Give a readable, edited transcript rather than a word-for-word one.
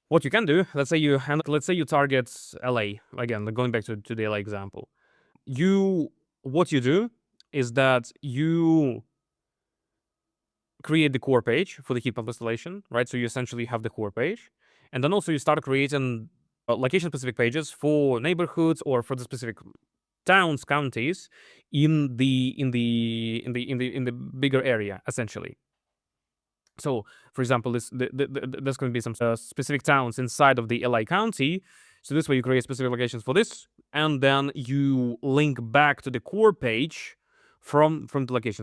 what you can do, let's say you target LA again, going back to the LA example. What you do is that you create the core page for the heat pump installation, right? So you essentially have the core page, and then also you start creating location-specific pages for neighborhoods or for the specific towns, counties in the bigger area, essentially. So, for example, there's going to be some specific towns inside of the LA County. So this way, you create specific locations for this, and then you link back to the core page from the locations.